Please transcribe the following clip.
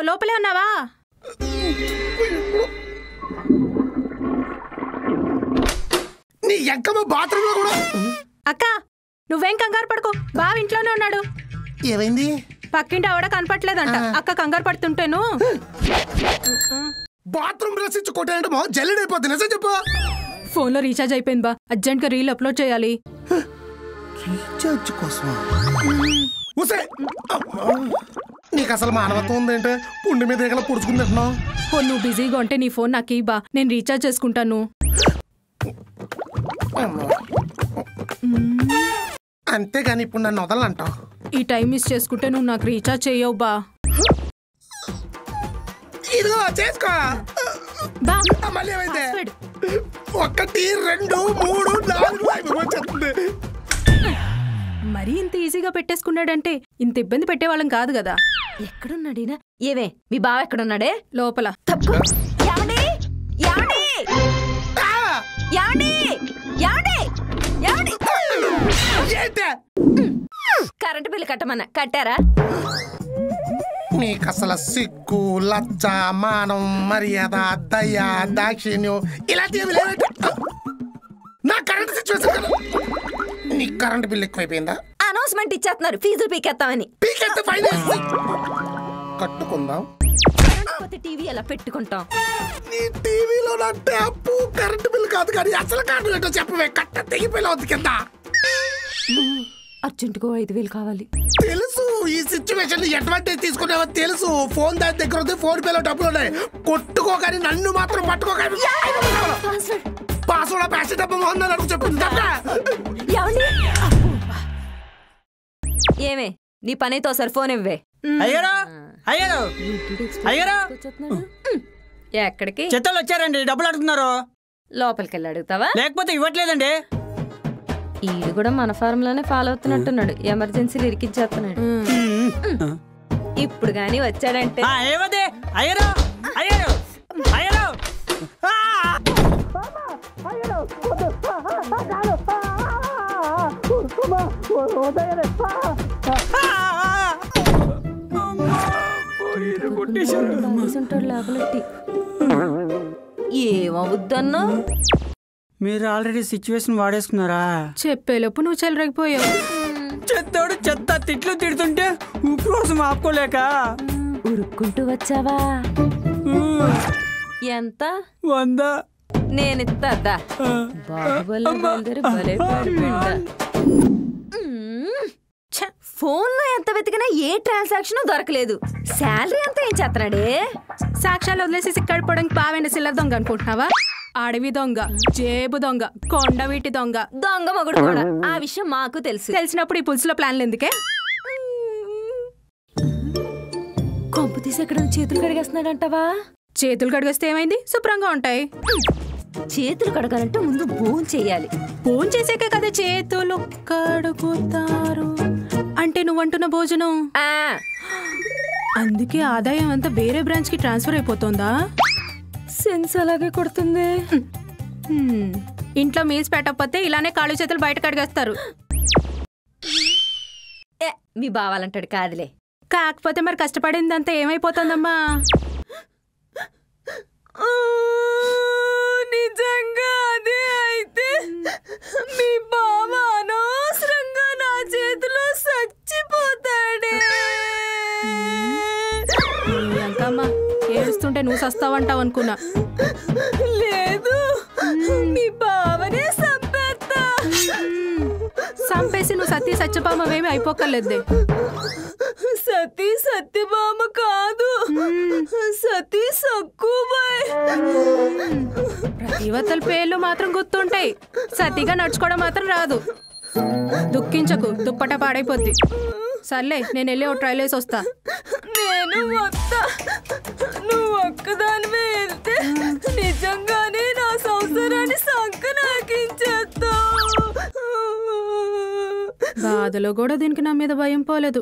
లోపలే ఉన్నావా? నీ ఎక్కమ బాత్రూంలో కూడా. అక్క నువ్వేం కంగారు పడుకో, బావ ఇంట్లోనే ఉన్నాడు. ఏమైంది? పక్కింటి ఆవిడ కనపట్లేదంట. అక్క కంగారు పడుతుంటేను బాత్రూమ్ డ్రెస్ ఇచ్చి కొట్టాయంటే మా జల్లెడైపోద్ది. నిజం చెప్పు. ఫోన్లో రీఛార్జ్ అయిపోయింది బా, అర్జెంట్ గా రీల్ అప్లోడ్ చేయాలి. రీఛార్జ్ కోసమా? నీకు అసలు మానవత్వం ఉందంటే పుండి మీద ఏగల పుడుచుకుని తింటున్నావు. నువ్వు బిజీగా ఉంటే నీ ఫోన్ నాకు బా, నేను రీఛార్జ్ చేసుకుంటాను. అంతేగాని ఇప్పుడు నన్ను వదలంటావు. ఈ టైం మిస్ చేసుకుంటే నువ్వు నాకు రీఛార్జ్ చేయవు బా. ఇదిగో చేసుకో బా. మళ్ళీ ఏమైంది? 1 2 3 4 వచ్చేస్తుంది. మరీ ఇంత ఈజీగా పెట్టేసుకున్నాడంటే ఇంత ఇబ్బంది పెట్టేవాళ్ళం కాదు కదా. ఎక్కడున్నాడీనా? ఏవే మీ బావ ఎక్కడున్నాడే? లోపల. కరెంటు బిల్లు కట్టమన్నా కట్టారా? నీకు అసలు సిగ్గు, లజ్జ, మానం, మర్యాద, దయ, దాక్షిణ్యం ఇలాంటివి లేవట. నా కరెంట్ సిచ్యువేషన్ కదా. నీ కరెంట్ బిల్ ఎక్కువైపోయిందా? అనౌన్స్మెంట్ ఇచ్చేస్తున్నారు ఫీజులు పీకెత్తామని. పీకెత్తే ఫైన్ కట్టుకుందాం. టీవీ ఎలా పెట్టుకుంటాం? నీ టీవీలో నా ట్యాప్ కరెంట్ బిల్ కాదు కానీ అసలు కార్డు ఏంటో చెప్పవే. కట్ట తెగిపోయిన కింద. అర్జెంటుగా 5,000 కావాలి. తెలుసు ఈ సిచ్యువేషన్ అడ్వాంటేజ్ తీసుకునేవో తెలుసు. ఫోన్ దాని దగ్గర ఉంది, ఫోన్ పేలో డబ్బులు ఉన్నాయి. కొట్టుకోగాని నన్ను మాత్రం పట్టుకోగాని. పాస్వర్డ్ ప్యాసి డబ్బు మోహన్ అడుగు చెప్పింది. ఏమే నీ పనితో సార్ ఫోన్ ఇవ్వే. ఎక్కడికి? చెత్తలు వచ్చారండి, డబ్బులు అడుగుతున్నారు. లోపలికి వెళ్ళి అడుగుతావా? లేకపోతే ఇవ్వట్లేదండి. ఈడు కూడా మన ఫార్మ్ లోనే ఫాలో అవుతున్నట్టున్నాడు. ఎమర్జెన్సీలు ఇరికించేస్తున్నాడు. ఇప్పుడు గాని వచ్చాడంటే ఏమది? అయ్యారు అయ్యారు అయ్యారు. ఏమవుద్దన్నా? మీరు ఆల్రెడీ సిచ్యువేషన్ వాడేసుకున్నారా? చెప్పేలోపు నువ్వు చెలరగిపోయావు. చెత్తోడు చెత్త తిట్లు తిడుతుంటే ఉప్పు కోసం ఆపుకోలేక ఉరుక్కుంటూ వచ్చావా? ఎంత? 100. నేనిస్తా. ఫోన్ లో ఎంత వెతికినా ఏ ట్రాన్సాక్షన్ దొరకలేదు. శాలరీ అంతా ఏం చేస్తున్నాడే? సాక్ష్యాలు వదిలేసి సిక్కడిపోవడానికి బావైన సిల్లర్ దొంగ అనుకుంటున్నావా? అడవి దొంగ, జేబు దొంగ, కొండవీటి దొంగ, దొంగ మొగుడు కూడా. ఆ విషయం మాకు తెలుసు. తెలిసినప్పుడు ఈ పులుసులో ప్లాన్లు ఎందుకే? కొంపు తీసి ఎక్కడ చేతులు కడిగేస్తున్నాడంటవా? చేతులు కడిగేస్తే ఏమైంది? శుభ్రంగా ఉంటాయి. చేతులు కడగాలంటే ముందు భోజనం చేయాలి. భోజనం చేసాకే కదా చేతులు కడుగుతారు. అంటే నువ్వంటున్న భోజనం. అందుకే ఆదాయం అంతా వేరే బ్రాంచ్ కి ట్రాన్స్ఫర్ అయిపోతుందా? సెన్స్ అలాగే కొడుతుంది. ఇంట్లో మీల్స్ పెట్టకపోతే ఇలానే కాళ్ళు చేతులు బయట కడిగేస్తారు. మీ బావాలంటాడు కాదులే. కాకపోతే మరి కష్టపడిందంతా ఏమైపోతుందమ్మా? నిజంగా అదే అయితే మీ బావ అనవసరంగా నా చేతిలో చచ్చిపోతాడే. ఎంకమ్మా ఏడుస్తుంటే నువ్వు సస్తావంటావు అనుకున్నా. లేదు, మీ బావనే చంపేస్తా. చంపేసి నువ్వు సతీ సత్యభామవేమి అయిపోకలేదే. సతీ సత్యభామ కాదు, సతీ సక్కుబాయ్. యువతల పేర్లు మాత్రం గుర్తుంటాయి, సతీగా నడుచుకోవడం మాత్రం రాదు. దుఃఖించకు, దుప్పట పాడైపోద్ది. సర్లే నేను వెళ్ళి ఓ ట్రైల్ వేసి వస్తా. నేను వస్తా. నువ్వు ఒక్కదానివే వెళ్తే నిజంగానే నా సంసారాన్ని సంకనాకించేస్తావు. బాధలో కూడా దీనికి నా మీద భయం పోలేదు.